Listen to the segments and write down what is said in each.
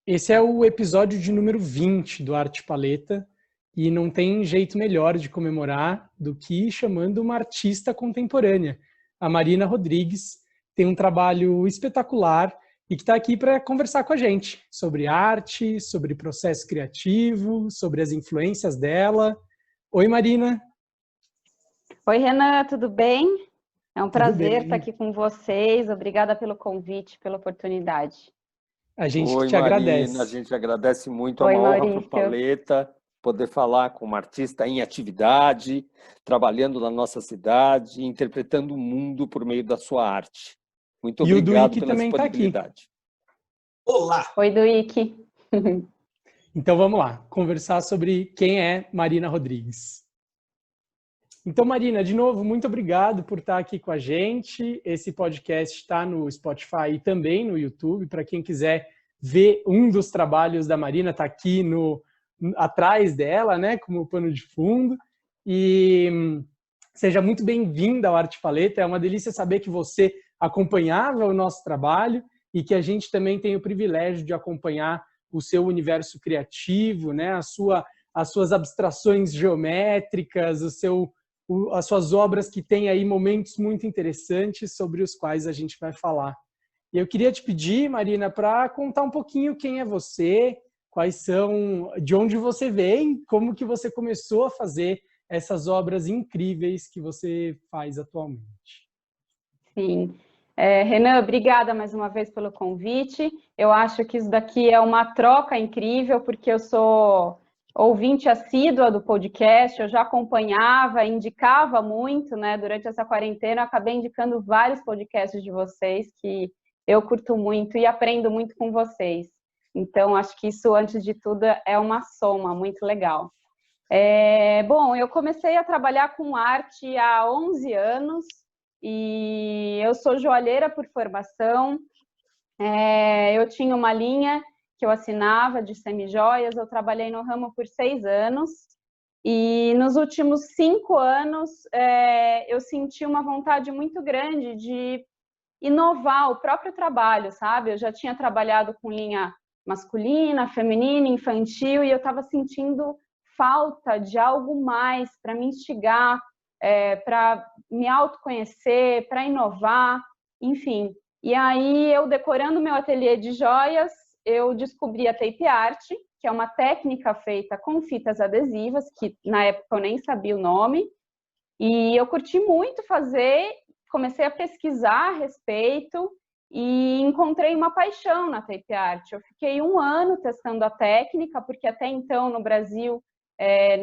Esse é o episódio de número 20 do Arte Paleta e não tem jeito melhor de comemorar do que chamando uma artista contemporânea. A Marina Rodrigues tem um trabalho espetacular e que está aqui para conversar com a gente sobre arte, sobre processo criativo, sobre as influências dela. Oi, Marina. Oi, Renan, tudo bem? É um prazer estar bem. aqui com vocês. Obrigada pelo convite, pela oportunidade. A gente Oi, que te Marina, agradece. a gente agradece muito, é Oi, uma honra para o Maurício. Paleta poder falar com uma artista em atividade, trabalhando na nossa cidade, interpretando o mundo por meio da sua arte. Muito E o obrigado Duíque pela também está aqui. disponibilidade. Olá! Oi, Duíque. Então vamos lá, conversar sobre quem é Marina Rodrigues. Então, Marina, de novo, muito obrigado por estar aqui com a gente. Esse podcast está no Spotify e também no YouTube. Para quem quiser ver um dos trabalhos da Marina, está aqui atrás dela, né, como pano de fundo. E seja muito bem-vinda ao Arte Paleta. É uma delícia saber que você acompanhava o nosso trabalho e que a gente também tem o privilégio de acompanhar o seu universo criativo, né, as suas abstrações geométricas, as suas obras que têm aí momentos muito interessantes sobre os quais a gente vai falar. E eu queria te pedir, Marina, para contar um pouquinho quem é você, de onde você vem, como que você começou a fazer essas obras incríveis que você faz atualmente. Sim. Renan, obrigada mais uma vez pelo convite. Eu acho que isso daqui é uma troca incrível, porque eu sou ouvinte assídua do podcast, eu já acompanhava, indicava muito, né? Durante essa quarentena, eu acabei indicando vários podcasts de vocês que eu curto muito e aprendo muito com vocês. Então, acho que isso, antes de tudo, é uma soma muito legal. Bom, eu comecei a trabalhar com arte há 11 anos e eu sou joalheira por formação. Eu tinha uma linha que eu assinava de semijoias, eu trabalhei no ramo por 6 anos, e nos últimos 5 anos eu senti uma vontade muito grande de inovar o próprio trabalho, sabe? Eu já tinha trabalhado com linha masculina, feminina, infantil, e eu estava sentindo falta de algo mais para me instigar, para me autoconhecer, para inovar, enfim. E aí, eu decorando meu ateliê de joias, eu descobri a tape art, que é uma técnica feita com fitas adesivas, que na época eu nem sabia o nome, e eu curti muito fazer, comecei a pesquisar a respeito e encontrei uma paixão na tape art. Eu fiquei 1 ano testando a técnica, porque até então no Brasil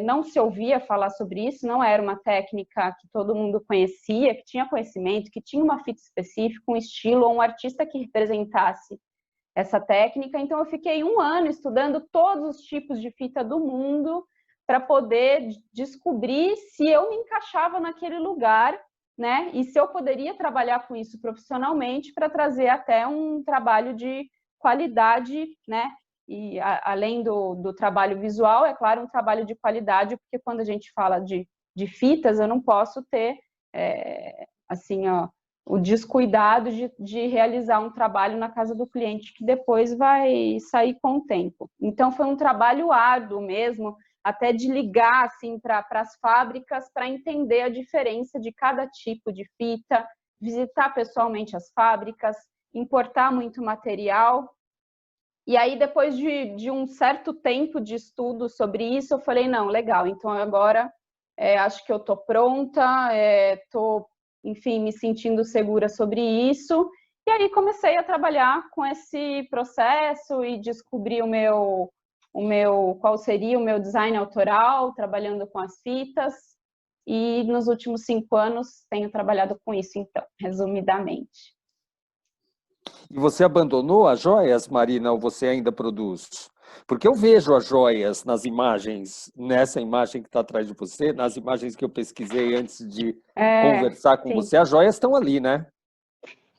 não se ouvia falar sobre isso, não era uma técnica que todo mundo conhecia, que tinha conhecimento, que tinha uma fita específica, um estilo ou um artista que representasse essa técnica. Então eu fiquei 1 ano estudando todos os tipos de fita do mundo para poder descobrir se eu me encaixava naquele lugar, né? E se eu poderia trabalhar com isso profissionalmente para trazer até um trabalho de qualidade, né? E além do trabalho visual, é claro, um trabalho de qualidade, porque quando a gente fala de fitas, eu não posso ter assim, ó, o descuidado de realizar um trabalho na casa do cliente que depois vai sair com o tempo. Então, foi um trabalho árduo mesmo, até de ligar assim, para as fábricas para entender a diferença de cada tipo de fita, visitar pessoalmente as fábricas, importar muito material. E aí, depois de um certo tempo de estudo sobre isso, eu falei, não, legal, então agora acho que eu estou pronta, estou, enfim, me sentindo segura sobre isso. E aí comecei a trabalhar com esse processo e descobri qual seria o meu design autoral, trabalhando com as fitas. E nos últimos 5 anos tenho trabalhado com isso, então, resumidamente. E você abandonou as joias, Marina, ou você ainda produz? Porque eu vejo as joias nas imagens, nessa imagem que está atrás de você, nas imagens que eu pesquisei antes de conversar com você, as joias estão ali, né?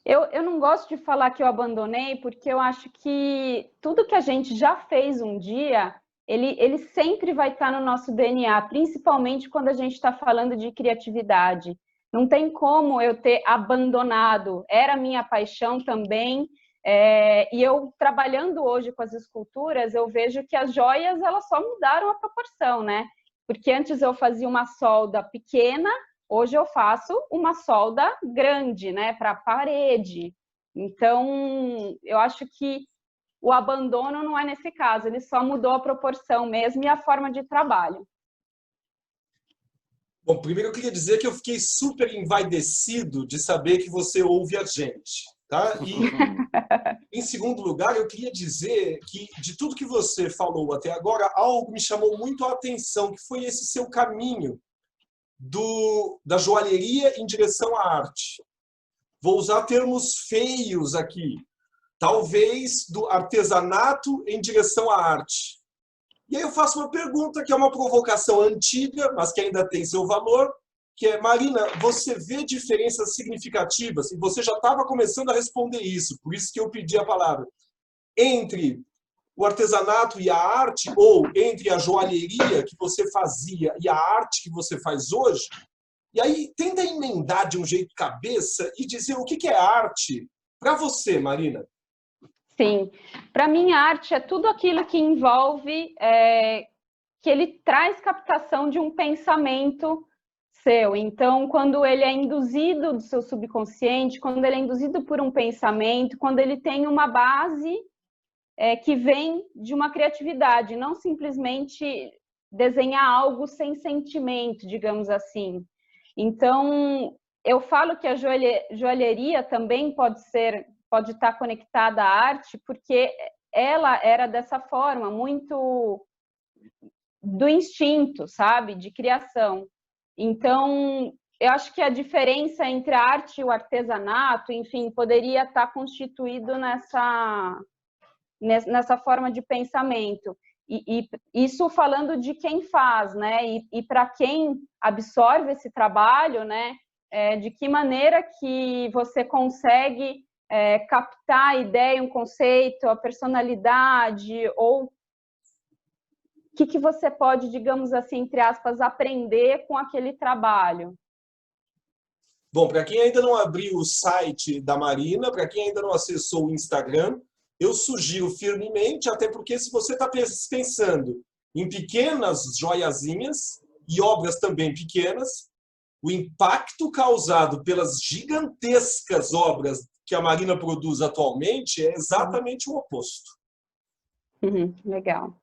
Eu não gosto de falar que eu abandonei, porque eu acho que tudo que a gente já fez um dia, ele sempre vai estar no nosso DNA, principalmente quando a gente está falando de criatividade. Não tem como eu ter abandonado. Era minha paixão também, E eu, trabalhando hoje com as esculturas, eu vejo que as joias, elas só mudaram a proporção, né? Porque antes eu fazia uma solda pequena, hoje eu faço uma solda grande, né? Para a parede. Então, eu acho que o abandono não é nesse caso, ele só mudou a proporção mesmo e a forma de trabalho. Bom, primeiro eu queria dizer que eu fiquei super envaidecido de saber que você ouve a gente, tá? E, em segundo lugar, eu queria dizer que, de tudo que você falou até agora, algo me chamou muito a atenção, que foi esse seu caminho da joalheria em direção à arte. Vou usar termos feios aqui. Talvez do artesanato em direção à arte. E aí eu faço uma pergunta que é uma provocação antiga, mas que ainda tem seu valor, que é, Marina, você vê diferenças significativas, e você já estava começando a responder isso, por isso que eu pedi a palavra, entre o artesanato e a arte, ou entre a joalheria que você fazia e a arte que você faz hoje? E aí tenta emendar de um jeito cabeça e dizer o que é arte para você, Marina. Sim, para mim a arte é tudo aquilo que envolve, que ele traz captação de um pensamento seu. Então, quando ele é induzido do seu subconsciente, quando ele é induzido por um pensamento, quando ele tem uma base que vem de uma criatividade, não simplesmente desenhar algo sem sentimento, digamos assim. Então, eu falo que a joalheria também pode estar conectada à arte, porque ela era dessa forma, muito do instinto, sabe? De criação. Então, eu acho que a diferença entre a arte e o artesanato, enfim, poderia estar constituído nessa forma de pensamento. E isso falando de quem faz, né? E para quem absorve esse trabalho, né? De que maneira que você consegue captar a ideia, um conceito, a personalidade, ou o que você pode, digamos assim, entre aspas, aprender com aquele trabalho? Bom, para quem ainda não abriu o site da Marina, para quem ainda não acessou o Instagram, eu sugiro firmemente, até porque se você está pensando em pequenas joiazinhas e obras também pequenas, o impacto causado pelas gigantescas obras que a Marina produz atualmente é exatamente o oposto. Legal.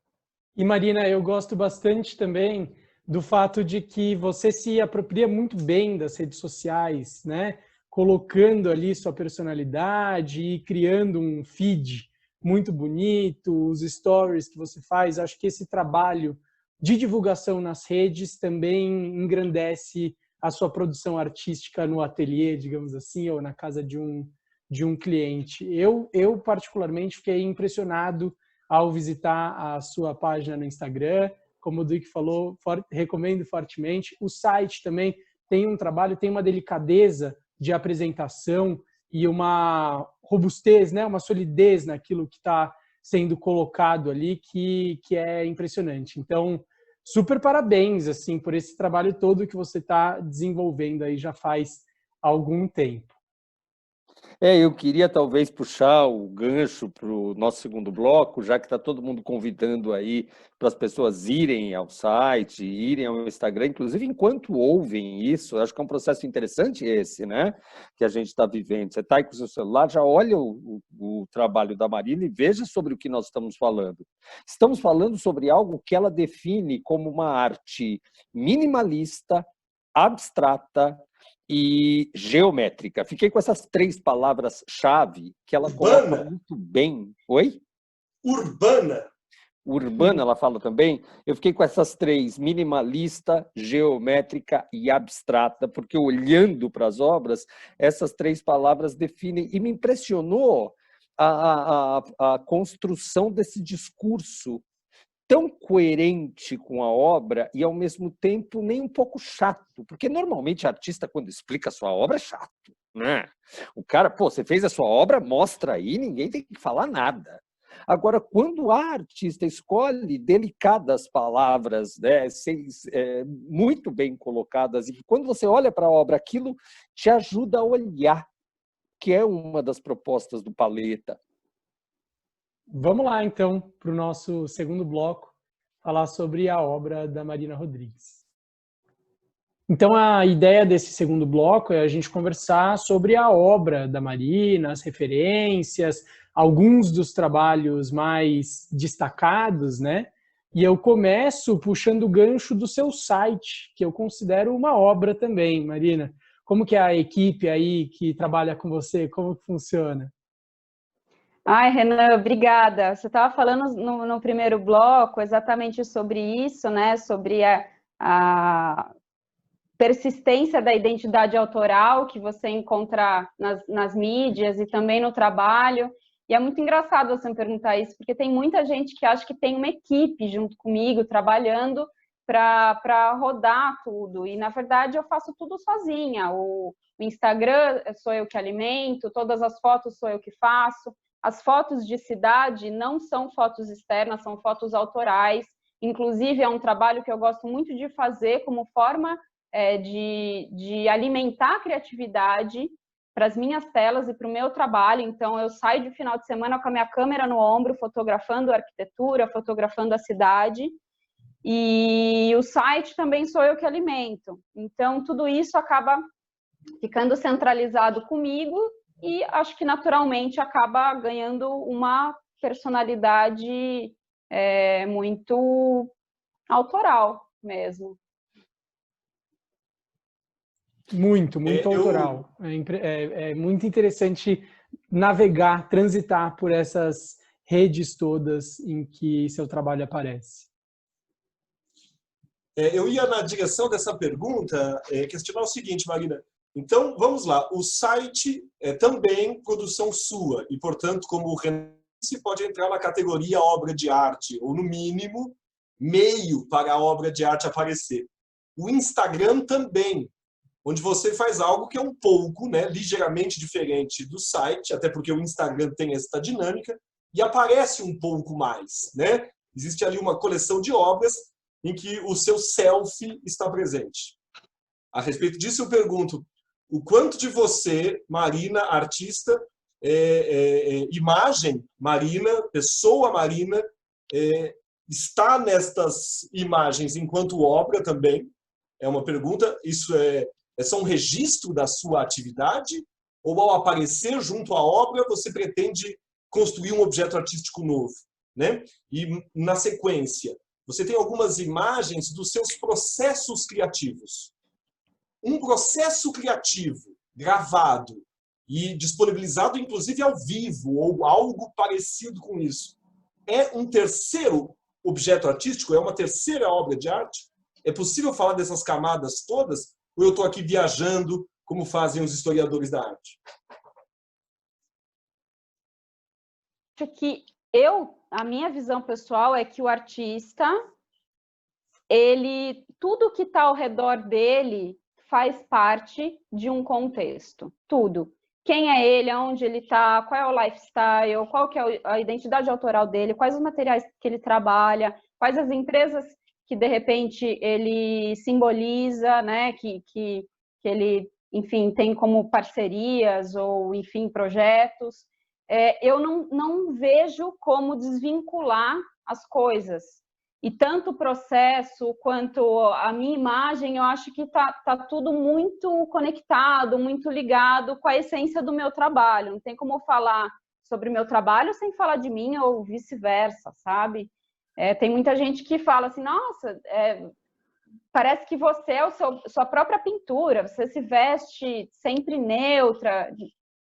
E Marina, eu gosto bastante também do fato de que você se apropria muito bem das redes sociais, né? Colocando ali sua personalidade e criando um feed muito bonito, os stories que você faz. Acho que esse trabalho de divulgação nas redes também engrandece a sua produção artística no ateliê, digamos assim, ou na casa de um cliente. Eu particularmente fiquei impressionado ao visitar a sua página no Instagram. Como o Duque falou, recomendo fortemente. O site também tem um trabalho, tem uma delicadeza de apresentação e uma robustez, né? Uma solidez naquilo que está sendo colocado ali que é impressionante. Então, super parabéns assim, por esse trabalho todo que você está desenvolvendo aí já faz algum tempo. Eu queria talvez puxar o gancho para o nosso segundo bloco, já que está todo mundo convidando aí para as pessoas irem ao site, irem ao Instagram, inclusive enquanto ouvem isso, acho que é um processo interessante esse, né? Que a gente está vivendo. Você está aí com o seu celular, já olha o trabalho da Marina e veja sobre o que nós estamos falando. Estamos falando sobre algo que ela define como uma arte minimalista, abstrata, e geométrica. Fiquei com essas 3 palavras-chave que ela coloca muito bem. Oi? Urbana. Urbana, ela fala também. Eu fiquei com essas 3, minimalista, geométrica e abstrata, porque olhando para as obras, essas 3 palavras definem, e me impressionou a construção desse discurso tão coerente com a obra e, ao mesmo tempo, nem um pouco chato. Porque, normalmente, artista, quando explica a sua obra, é chato, né? O cara, você fez a sua obra, mostra aí, ninguém tem que falar nada. Agora, quando a artista escolhe delicadas palavras, né, muito bem colocadas, e quando você olha para a obra, aquilo te ajuda a olhar, que é uma das propostas do Paleta, Vamos lá, então, para o nosso segundo bloco, falar sobre a obra da Marina Rodrigues. Então, a ideia desse segundo bloco é a gente conversar sobre a obra da Marina, as referências, alguns dos trabalhos mais destacados, né? E eu começo puxando o gancho do seu site, que eu considero uma obra também, Marina. Como que é a equipe aí que trabalha com você? Como que funciona? Ai, Renan, obrigada. Você estava falando no primeiro bloco exatamente sobre isso, né? Sobre a persistência da identidade autoral que você encontra nas mídias e também no trabalho. E é muito engraçado você me perguntar isso, porque tem muita gente que acha que tem uma equipe junto comigo, trabalhando para rodar tudo. E, na verdade, eu faço tudo sozinha. O Instagram sou eu que alimento, todas as fotos sou eu que faço. As fotos de cidade não são fotos externas, são fotos autorais. Inclusive, é um trabalho que eu gosto muito de fazer como forma de alimentar a criatividade para as minhas telas e para o meu trabalho. Então, eu saio de final de semana com a minha câmera no ombro, fotografando a arquitetura, fotografando a cidade. E o site também sou eu que alimento. Então, tudo isso acaba ficando centralizado comigo e acho que naturalmente acaba ganhando uma personalidade muito autoral mesmo. Muito autoral. É muito interessante navegar, transitar por essas redes todas em que seu trabalho aparece. Eu ia na direção dessa pergunta questionar o seguinte, Marina. Então, vamos lá. O site é também produção sua e, portanto, como o Renan pode entrar na categoria obra de arte, ou, no mínimo, meio para a obra de arte aparecer. O Instagram também, onde você faz algo que é um pouco, né, ligeiramente diferente do site, até porque o Instagram tem essa dinâmica, e aparece um pouco mais, né? Existe ali uma coleção de obras em que o seu selfie está presente. A respeito disso, eu pergunto, o quanto de você, Marina, artista, imagem Marina, pessoa Marina, está nestas imagens enquanto obra também? É uma pergunta, isso é só um registro da sua atividade? Ou ao aparecer junto à obra, você pretende construir um objeto artístico novo, né? E, na sequência, você tem algumas imagens dos seus processos criativos. Um processo criativo gravado e disponibilizado, inclusive, ao vivo, ou algo parecido com isso, é um terceiro objeto artístico? É uma terceira obra de arte? É possível falar dessas camadas todas? Ou eu estou aqui viajando, como fazem os historiadores da arte? Acho que a minha visão pessoal é que o artista, tudo que está ao redor dele faz parte de um contexto, tudo. Quem é ele, aonde ele está, qual é o lifestyle, qual que é a identidade autoral dele, quais os materiais que ele trabalha, quais as empresas que, de repente, ele simboliza, né, que ele, enfim, tem como parcerias ou, enfim, projetos. Eu não vejo como desvincular as coisas. E tanto o processo quanto a minha imagem, eu acho que tá tudo muito conectado, muito ligado com a essência do meu trabalho. Não tem como falar sobre o meu trabalho sem falar de mim ou vice-versa, sabe? Tem muita gente que fala assim, nossa, parece que você é sua própria pintura, você se veste sempre neutra,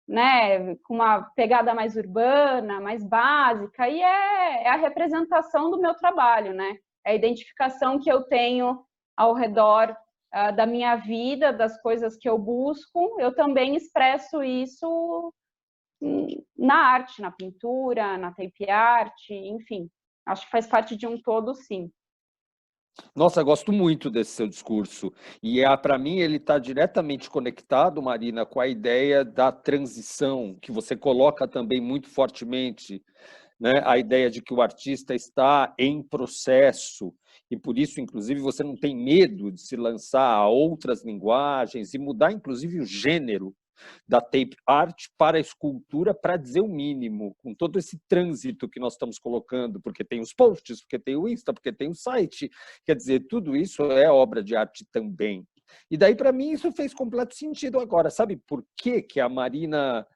né, com uma pegada mais urbana, mais básica, e é a representação do meu trabalho, né? É a identificação que eu tenho ao redor da minha vida, das coisas que eu busco. Eu também expresso isso na arte, na pintura, na tape art, enfim. Acho que faz parte de um todo, sim. Nossa, gosto muito desse seu discurso. E para mim ele está diretamente conectado, Marina, com a ideia da transição, que você coloca também muito fortemente, né? A ideia de que o artista está em processo, e por isso, inclusive, você não tem medo de se lançar a outras linguagens e mudar, inclusive, o gênero da tape art para a escultura, para dizer o mínimo, com todo esse trânsito que nós estamos colocando, porque tem os posts, porque tem o Insta, porque tem o site, quer dizer, tudo isso é obra de arte também. E daí, para mim, isso fez completo sentido agora. Sabe por que a Marina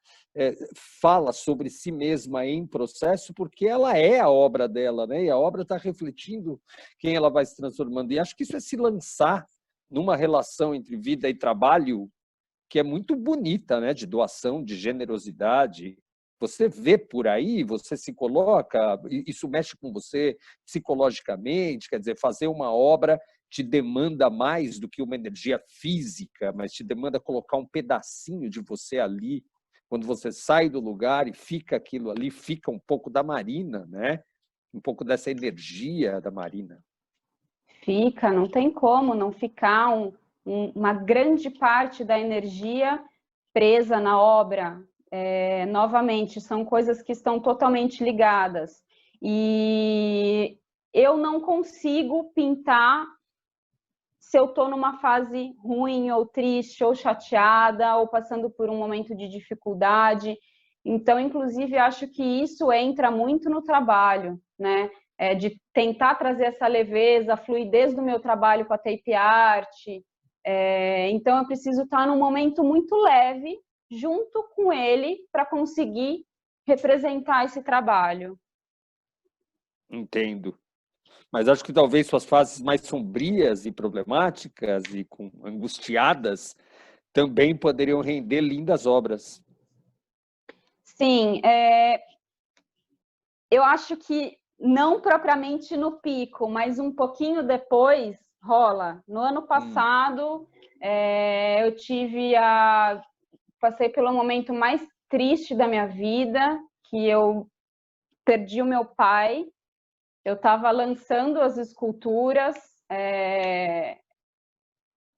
fala sobre si mesma em processo? Porque ela é a obra dela, né? E a obra está refletindo quem ela vai se transformando. E acho que isso é se lançar numa relação entre vida e trabalho que é muito bonita, né? De doação, de generosidade. Você vê por aí, você se coloca, isso mexe com você psicologicamente, quer dizer, fazer uma obra te demanda mais do que uma energia física, mas te demanda colocar um pedacinho de você ali. Quando você sai do lugar e fica aquilo ali, fica um pouco da Marina, né? Um pouco dessa energia da Marina. Fica, não tem como não ficar uma grande parte da energia presa na obra. Novamente, são coisas que estão totalmente ligadas. E eu não consigo pintar se eu estou numa fase ruim, ou triste, ou chateada, ou passando por um momento de dificuldade. Então, inclusive, acho que isso entra muito no trabalho, né? De tentar trazer essa leveza, a fluidez do meu trabalho com a tape art. Então, eu preciso estar num momento muito leve, junto com ele, para conseguir representar esse trabalho. Entendo. Mas acho que talvez suas fases mais sombrias e problemáticas e angustiadas também poderiam render lindas obras. Sim, eu acho que não propriamente no pico, mas um pouquinho depois rola. No ano passado, eu passei pelo momento mais triste da minha vida, que eu perdi o meu pai. Eu estava lançando as esculturas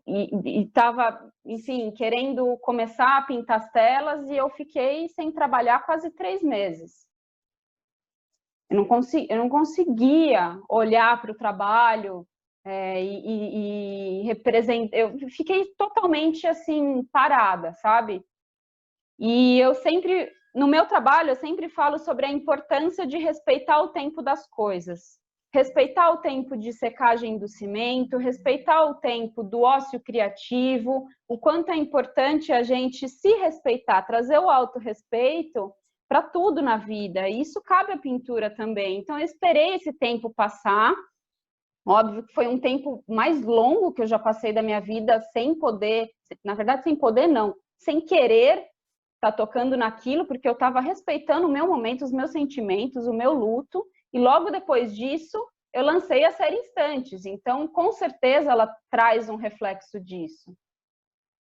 e estava, enfim, querendo começar a pintar as telas, e eu fiquei sem trabalhar quase 3 meses. Eu não conseguia olhar para o trabalho e representar. Eu fiquei totalmente assim parada, sabe? E eu sempre, no meu trabalho, eu sempre falo sobre a importância de respeitar o tempo das coisas. Respeitar o tempo de secagem do cimento, respeitar o tempo do ócio criativo, o quanto é importante a gente se respeitar, trazer o autorrespeito para tudo na vida. E isso cabe à pintura também. Então, eu esperei esse tempo passar. Óbvio que foi um tempo mais longo que eu já passei da minha vida sem poder, na verdade, sem poder não, sem querer estar tocando naquilo, porque eu estava respeitando o meu momento, os meus sentimentos, o meu luto. E logo depois disso, eu lancei a série Instantes. Então, com certeza, ela traz um reflexo disso.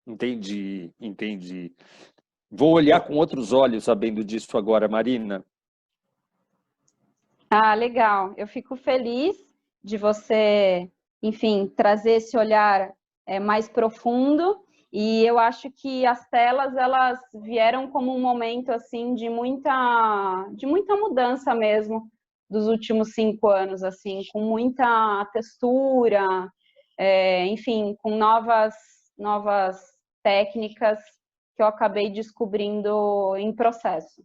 Entendi, entendi. Vou olhar com outros olhos sabendo disso agora, Marina. Ah, legal. Eu fico feliz de você, enfim, trazer esse olhar mais profundo. E eu acho que as telas, elas vieram como um momento assim de muita mudança mesmo dos últimos 5 anos, assim, com muita textura, enfim, com novas técnicas que eu acabei descobrindo em processo.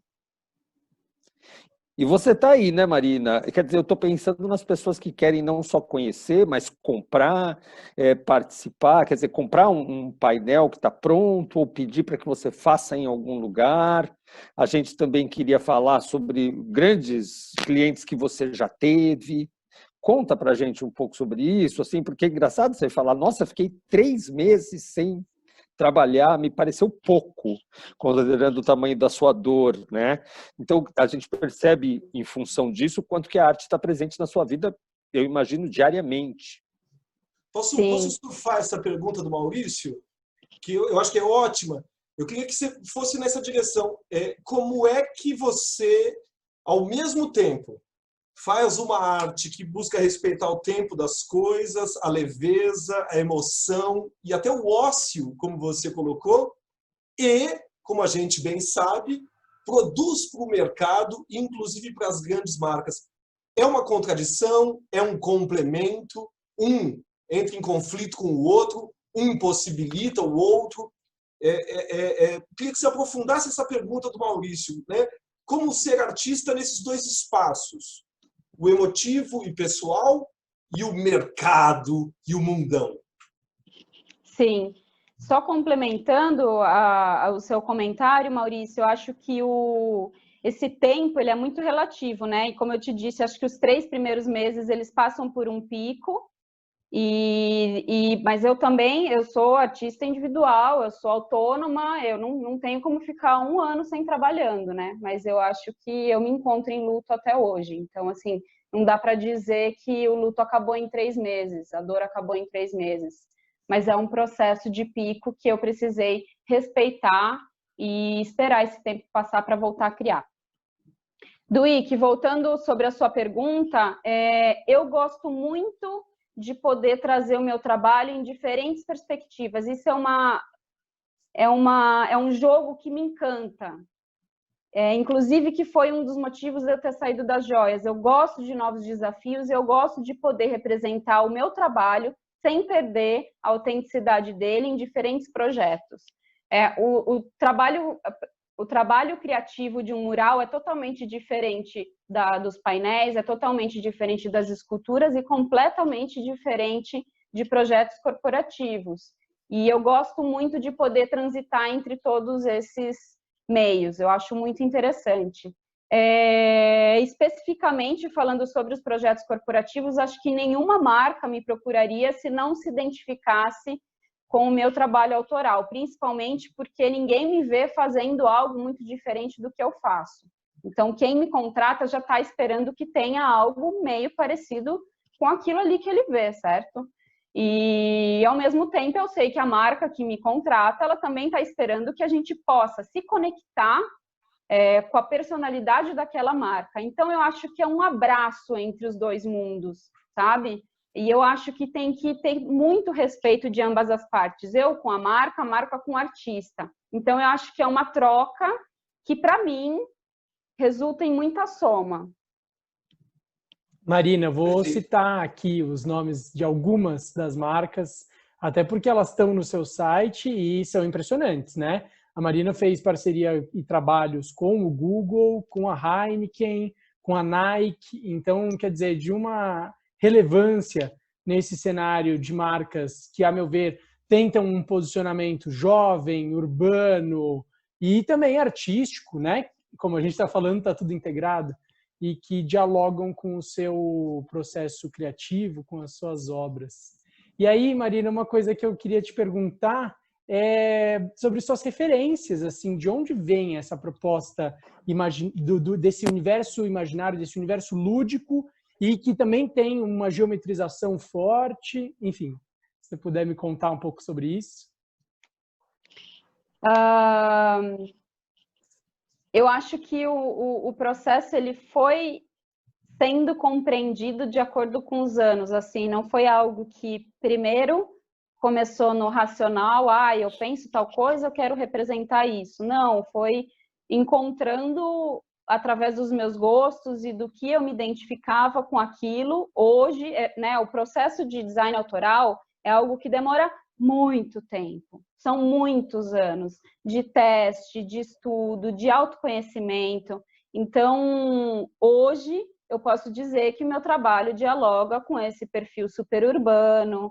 E você está aí, né, Marina? Quer dizer, eu estou pensando nas pessoas que querem não só conhecer, mas comprar, participar, quer dizer, comprar um painel que está pronto ou pedir para que você faça em algum lugar. A gente também queria falar sobre grandes clientes que você já teve. Conta para a gente um pouco sobre isso, assim, porque é engraçado você falar, nossa, fiquei 3 meses sem trabalhar, me pareceu pouco, considerando o tamanho da sua dor, né? Então, a gente percebe, em função disso, quanto que a arte está presente na sua vida, eu imagino, diariamente. Posso surfar essa pergunta do Maurício? Que eu acho que é ótima. Eu queria que você fosse nessa direção. Como é que você, ao mesmo tempo, faz uma arte que busca respeitar o tempo das coisas, a leveza, a emoção e até o ócio, como você colocou, e, como a gente bem sabe, produz para o mercado, inclusive para as grandes marcas. É uma contradição, é um complemento, um entra em conflito com o outro, um impossibilita o outro. queria que você aprofundasse essa pergunta do Maurício, né? Como ser artista nesses dois espaços, o emotivo e pessoal e o mercado e o mundão. Sim. Só complementando o seu comentário, Maurício, eu acho que esse tempo ele é muito relativo, né? E como eu te disse, acho que os 3 primeiros meses eles passam por um pico, mas eu sou artista individual, eu sou autônoma, eu não tenho como ficar 1 ano sem trabalhando, né? Mas eu acho que eu me encontro em luto até hoje. Então, assim, não dá para dizer que o luto acabou em 3 meses, a dor acabou em 3 meses. Mas é um processo de pico que eu precisei respeitar e esperar esse tempo passar para voltar a criar. Duíque, voltando sobre a sua pergunta, eu gosto muito de poder trazer o meu trabalho em diferentes perspectivas. Isso é um jogo que me encanta. Inclusive que foi um dos motivos de eu ter saído das joias. Eu gosto de novos desafios e eu gosto de poder representar o meu trabalho sem perder a autenticidade dele em diferentes projetos. O trabalho criativo de um mural é totalmente diferente dos painéis, é totalmente diferente das esculturas e completamente diferente de projetos corporativos. E eu gosto muito de poder transitar entre todos esses meios, eu acho muito interessante. Especificamente falando sobre os projetos corporativos, acho que nenhuma marca me procuraria se não se identificasse com o meu trabalho autoral, principalmente porque ninguém me vê fazendo algo muito diferente do que eu faço. Então, quem me contrata já está esperando que tenha algo meio parecido com aquilo ali que ele vê, certo? E, ao mesmo tempo, eu sei que a marca que me contrata, ela também está esperando que a gente possa se conectar com a personalidade daquela marca. Então, eu acho que é um abraço entre os dois mundos, sabe? E eu acho que tem que ter muito respeito de ambas as partes. Eu com a marca com o artista. Então, eu acho que é uma troca que, para mim, resulta em muita soma. Marina, vou citar aqui os nomes de algumas das marcas, até porque elas estão no seu site e são impressionantes, né? A Marina fez parceria e trabalhos com o Google, com a Heineken, com a Nike. Então, quer dizer, de uma relevância nesse cenário de marcas que, a meu ver, tentam um posicionamento jovem, urbano e também artístico, né? Como a gente está falando, está tudo integrado, e que dialogam com o seu processo criativo, com as suas obras. E aí, Marina, uma coisa que eu queria te perguntar é sobre suas referências, assim, de onde vem essa proposta desse universo imaginário, desse universo lúdico, e que também tem uma geometrização forte, enfim, se você puder me contar um pouco sobre isso. Eu acho que o processo ele foi sendo compreendido de acordo com os anos, assim, não foi algo que primeiro começou no racional, eu penso tal coisa, eu quero representar isso. Não, foi encontrando através dos meus gostos e do que eu me identificava com aquilo. Hoje, né, o processo de design autoral é algo que demora muito tempo. São muitos anos de teste, de estudo, de autoconhecimento. Então, hoje, eu posso dizer que o meu trabalho dialoga com esse perfil superurbano,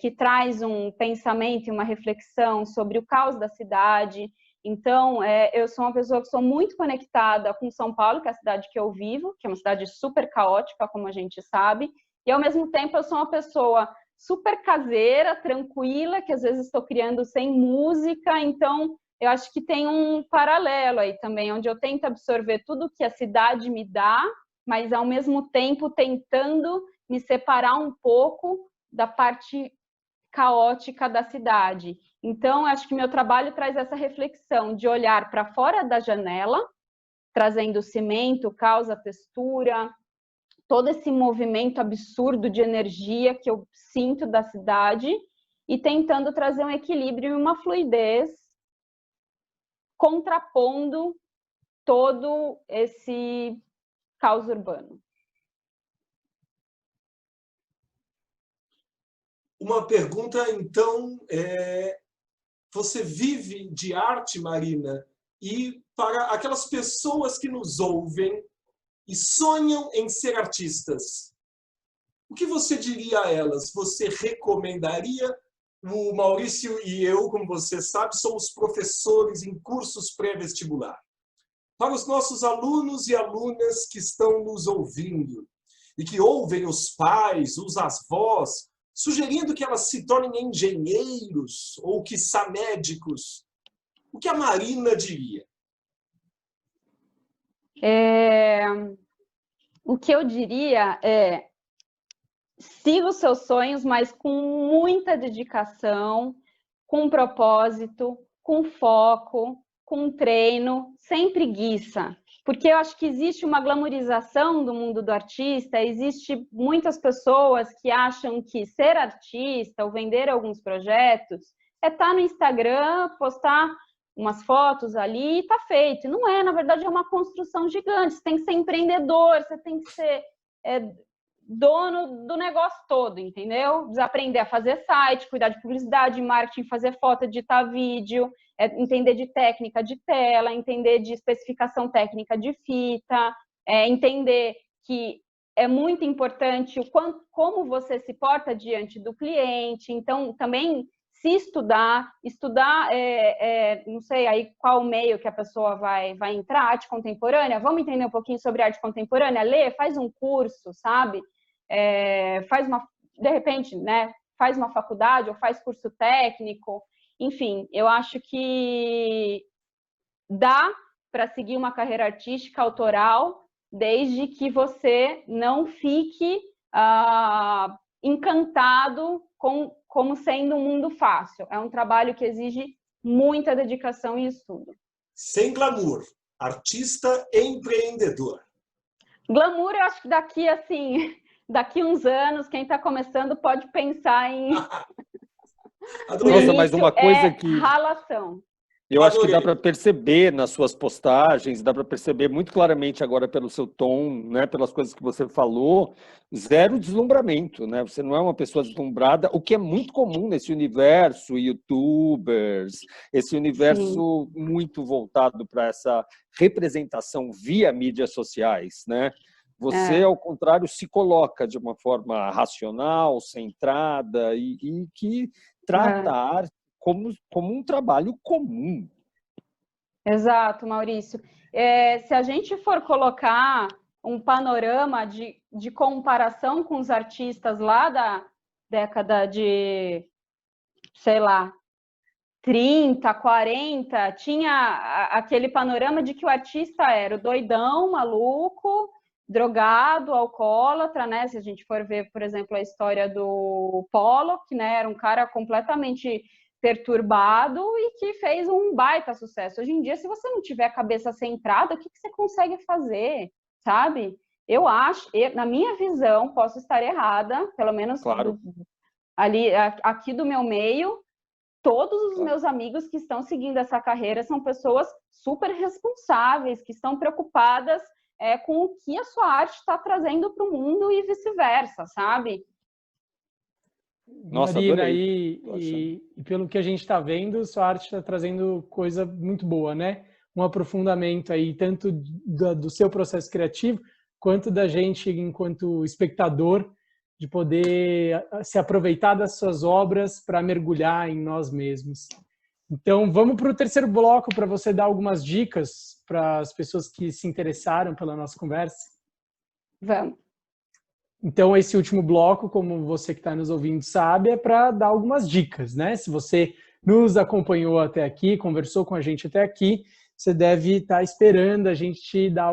que traz um pensamento e uma reflexão sobre o caos da cidade. Então, eu sou uma pessoa que sou muito conectada com São Paulo, que é a cidade que eu vivo, que é uma cidade super caótica, como a gente sabe, e, ao mesmo tempo, eu sou uma pessoa super caseira, tranquila, que às vezes estou criando sem música. Então, eu acho que tem um paralelo aí também, onde eu tento absorver tudo que a cidade me dá, mas, ao mesmo tempo, tentando me separar um pouco da parte caótica da cidade. Então, acho que meu trabalho traz essa reflexão de olhar para fora da janela, trazendo cimento, caos, textura, todo esse movimento absurdo de energia que eu sinto da cidade e tentando trazer um equilíbrio e uma fluidez, contrapondo todo esse caos urbano. Uma pergunta, então, você vive de arte, Marina, e para aquelas pessoas que nos ouvem e sonham em ser artistas, o que você diria a elas? Você recomendaria? O Maurício e eu, como você sabe, somos professores em cursos pré-vestibular. Para os nossos alunos e alunas que estão nos ouvindo e que ouvem os pais, os avós, sugerindo que elas se tornem engenheiros ou, quiçá, médicos, o que a Marina diria? O que eu diria é: siga os seus sonhos, mas com muita dedicação, com propósito, com foco, com treino, sem preguiça. Porque eu acho que existe uma glamorização do mundo do artista, existe muitas pessoas que acham que ser artista ou vender alguns projetos é estar no Instagram, postar umas fotos ali e tá feito. Não é, na verdade é uma construção gigante. Você tem que ser empreendedor, você tem que ser dono do negócio todo, entendeu? Precisa aprender a fazer site, cuidar de publicidade, marketing, fazer foto, editar vídeo, entender de técnica de tela, entender de especificação técnica de fita, entender que é muito importante como você se porta diante do cliente. Então, também se estudar, não sei aí qual meio que a pessoa vai entrar, arte contemporânea, vamos entender um pouquinho sobre arte contemporânea, lê, faz um curso, sabe? De repente, né, faz uma faculdade ou faz curso técnico, enfim, eu acho que dá para seguir uma carreira artística autoral, desde que você não fique encantado como sendo um mundo fácil. É um trabalho que exige muita dedicação e estudo. Sem glamour, artista empreendedor. Glamour, eu acho que daqui uns anos, quem está começando pode pensar em... Nossa, mas uma coisa que... Ralação. Eu acho que dá para perceber nas suas postagens, dá para perceber muito claramente agora pelo seu tom, né, pelas coisas que você falou, zero deslumbramento, né? Você não é uma pessoa deslumbrada, o que é muito comum nesse universo, youtubers, esse universo Sim. muito voltado para essa representação via mídias sociais, né? Você, ao contrário, se coloca de uma forma racional, centrada e que trata a arte como um trabalho comum. Exato, Maurício. Se a gente for colocar um panorama de comparação com os artistas lá da década de, sei lá, 30, 40, tinha aquele panorama de que o artista era o doidão, maluco, drogado, alcoólatra, né? Se a gente for ver, por exemplo, a história do Pollock, né? Era um cara completamente perturbado e que fez um baita sucesso. Hoje em dia, se você não tiver a cabeça centrada, o que você consegue fazer, sabe? Eu acho, na minha visão, posso estar errada, pelo menos claro. Aqui do meu meio, todos os meus amigos que estão seguindo essa carreira são pessoas super responsáveis, que estão preocupadas com o que a sua arte está trazendo para o mundo e vice-versa, sabe? Nossa, Marina, e pelo que a gente está vendo, sua arte está trazendo coisa muito boa, né? Um aprofundamento aí, tanto do seu processo criativo, quanto da gente, enquanto espectador, de poder se aproveitar das suas obras para mergulhar em nós mesmos. Então, vamos para o terceiro bloco para você dar algumas dicas para as pessoas que se interessaram pela nossa conversa. Vamos. Então, esse último bloco, como você que está nos ouvindo sabe, é para dar algumas dicas, né? Se você nos acompanhou até aqui, conversou com a gente até aqui, você deve estar esperando a gente te dar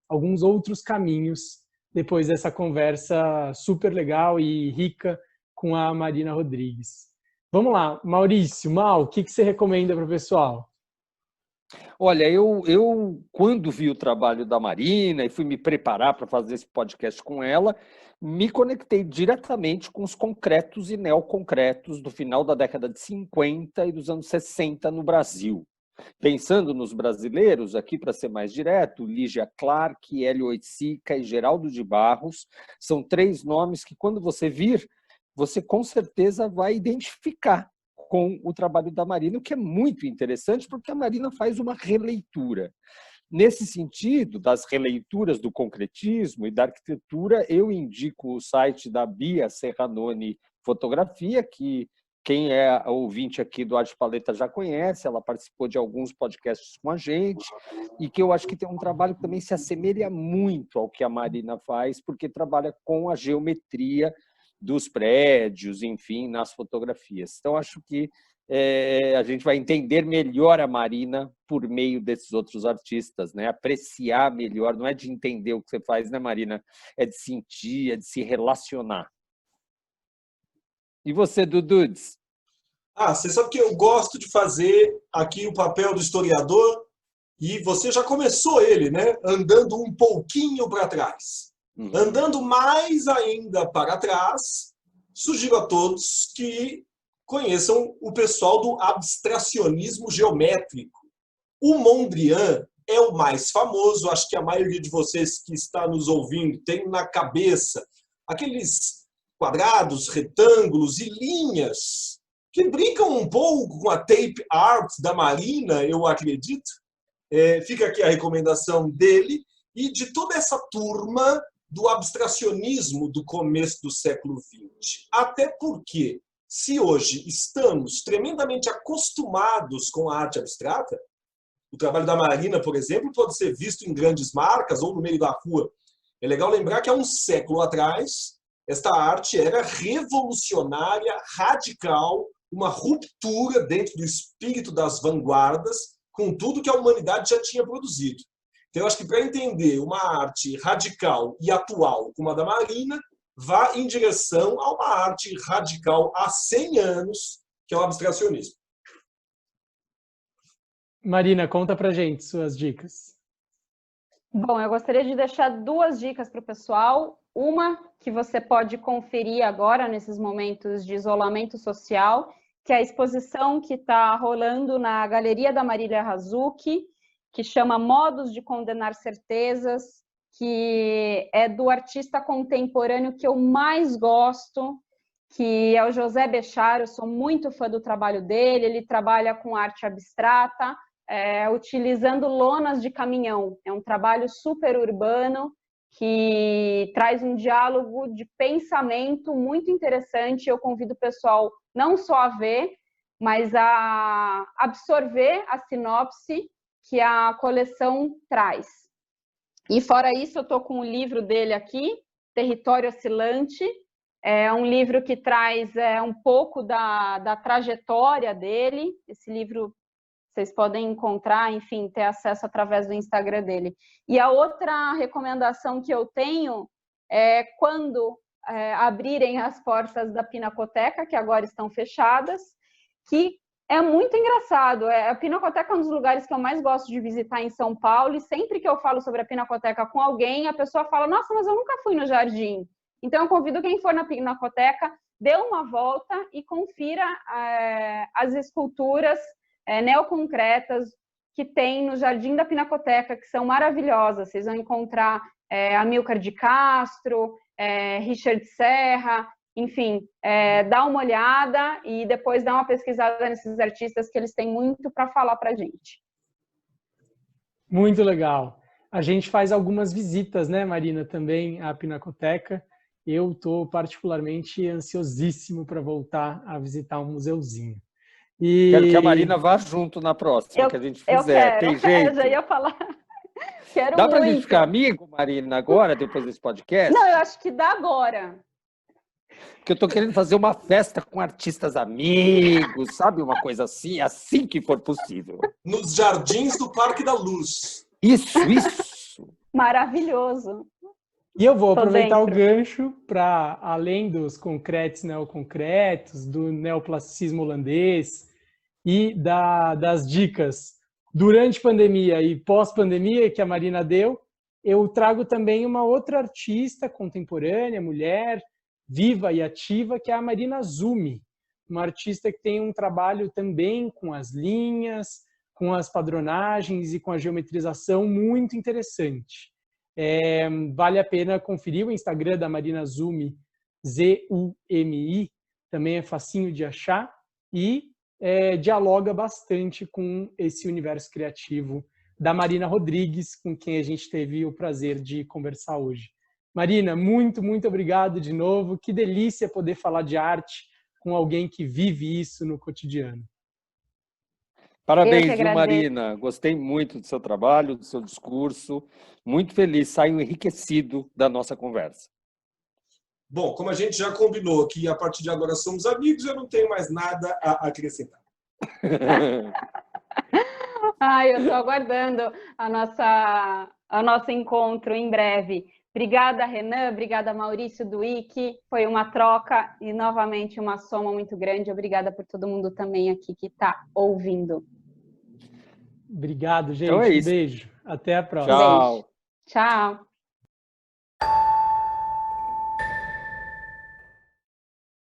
alguns outros caminhos depois dessa conversa super legal e rica com a Marina Rodrigues. Vamos lá, Maurício, o que você recomenda para o pessoal? Olha, eu quando vi o trabalho da Marina e fui me preparar para fazer esse podcast com ela, me conectei diretamente com os concretos e neoconcretos do final da década de 50 e dos anos 60 no Brasil. Pensando nos brasileiros, aqui para ser mais direto, Lígia Clark, Hélio Oiticica e Geraldo de Barros, são três nomes que quando você vir, você com certeza vai identificar com o trabalho da Marina, o que é muito interessante, porque a Marina faz uma releitura. Nesse sentido, das releituras do concretismo e da arquitetura, eu indico o site da Bia Serranoni Fotografia, que quem é ouvinte aqui do Arte Paleta já conhece, ela participou de alguns podcasts com a gente, e que eu acho que tem um trabalho que também se assemelha muito ao que a Marina faz, porque trabalha com a geometria dos prédios, enfim, nas fotografias. Então, acho que a gente vai entender melhor a Marina por meio desses outros artistas, né? Apreciar melhor, não é de entender o que você faz, né, Marina? É de sentir, é de se relacionar. E você, Dududes? Você sabe que eu gosto de fazer aqui o papel do historiador e você já começou ele, né? Andando um pouquinho para trás. Andando mais ainda para trás, sugiro a todos que conheçam o pessoal do abstracionismo geométrico. O Mondrian é o mais famoso, acho que a maioria de vocês que está nos ouvindo tem na cabeça aqueles quadrados, retângulos e linhas que brincam um pouco com a tape art da Marina, eu acredito. Fica aqui a recomendação dele e de toda essa turma do abstracionismo do começo do século XX. Até porque, se hoje estamos tremendamente acostumados com a arte abstrata, o trabalho da Marina, por exemplo, pode ser visto em grandes marcas ou no meio da rua. É legal lembrar que há um século atrás, esta arte era revolucionária, radical, uma ruptura dentro do espírito das vanguardas com tudo que a humanidade já tinha produzido. Então, eu acho que para entender uma arte radical e atual como a da Marina, vá em direção a uma arte radical há 100 anos, que é o abstracionismo. Marina, conta pra gente suas dicas. Bom, eu gostaria de deixar 2 dicas para o pessoal. Uma que você pode conferir agora, nesses momentos de isolamento social, que é a exposição que está rolando na Galeria da Marília Razucchi, que chama Modos de Condenar Certezas, que é do artista contemporâneo que eu mais gosto, que é o José Béchar. Eu sou muito fã do trabalho dele. Ele trabalha com arte abstrata, utilizando lonas de caminhão. É um trabalho super urbano, que traz um diálogo de pensamento muito interessante. Eu convido o pessoal não só a ver, mas a absorver a sinopse que a coleção traz. E fora isso, eu estou com o livro dele aqui, Território Oscilante. É um livro que traz um pouco da trajetória dele. Esse livro vocês podem encontrar, enfim, ter acesso através do Instagram dele. E a outra recomendação que eu tenho é quando abrirem as portas da Pinacoteca, que agora estão fechadas, que é muito engraçado. A Pinacoteca é um dos lugares que eu mais gosto de visitar em São Paulo, e sempre que eu falo sobre a Pinacoteca com alguém, a pessoa fala: nossa, mas eu nunca fui no Jardim. Então, eu convido quem for na Pinacoteca, dê uma volta e confira as esculturas neoconcretas que tem no Jardim da Pinacoteca, que são maravilhosas. Vocês vão encontrar Amílcar de Castro, Richard Serra, enfim, dá uma olhada e depois dá uma pesquisada nesses artistas, que eles têm muito para falar para a gente. Muito legal. A gente faz algumas visitas, né, Marina, também à Pinacoteca. Eu estou particularmente ansiosíssimo para voltar a visitar um museuzinho. Quero que a Marina vá junto na próxima que a gente fizer. Tem jeito? Eu já ia falar. Quero dá para a gente muito. ficar amigo, Marina, agora, depois desse podcast? Não, eu acho que dá agora. Porque eu estou querendo fazer uma festa com artistas amigos, sabe? Uma coisa assim que for possível. Nos jardins do Parque da Luz. Isso. Maravilhoso. E eu vou aproveitar o gancho para, além dos concretos neoconcretos, do neoplasticismo holandês e das dicas durante pandemia e pós-pandemia que a Marina deu, eu trago também uma outra artista contemporânea, mulher, viva e ativa, que é a Marina Zumi, uma artista que tem um trabalho também com as linhas, com as padronagens e com a geometrização muito interessante. Vale a pena conferir o Instagram da Marina Zumi, Zumi, também é facinho de achar, e dialoga bastante com esse universo criativo da Marina Rodrigues, com quem a gente teve o prazer de conversar hoje. Marina, muito, muito obrigado de novo. Que delícia poder falar de arte com alguém que vive isso no cotidiano. Parabéns, viu, Marina? Gostei muito do seu trabalho, do seu discurso. Muito feliz, saio enriquecido da nossa conversa. Bom, como a gente já combinou que a partir de agora somos amigos, eu não tenho mais nada a acrescentar. Eu estou aguardando o nosso encontro em breve. Obrigada, Renan. Obrigada, Maurício Duick. Foi uma troca e, novamente, uma soma muito grande. Obrigada por todo mundo também aqui que está ouvindo. Obrigado, gente. Então é isso. Um beijo. Até a próxima. Tchau. Beijo. Tchau.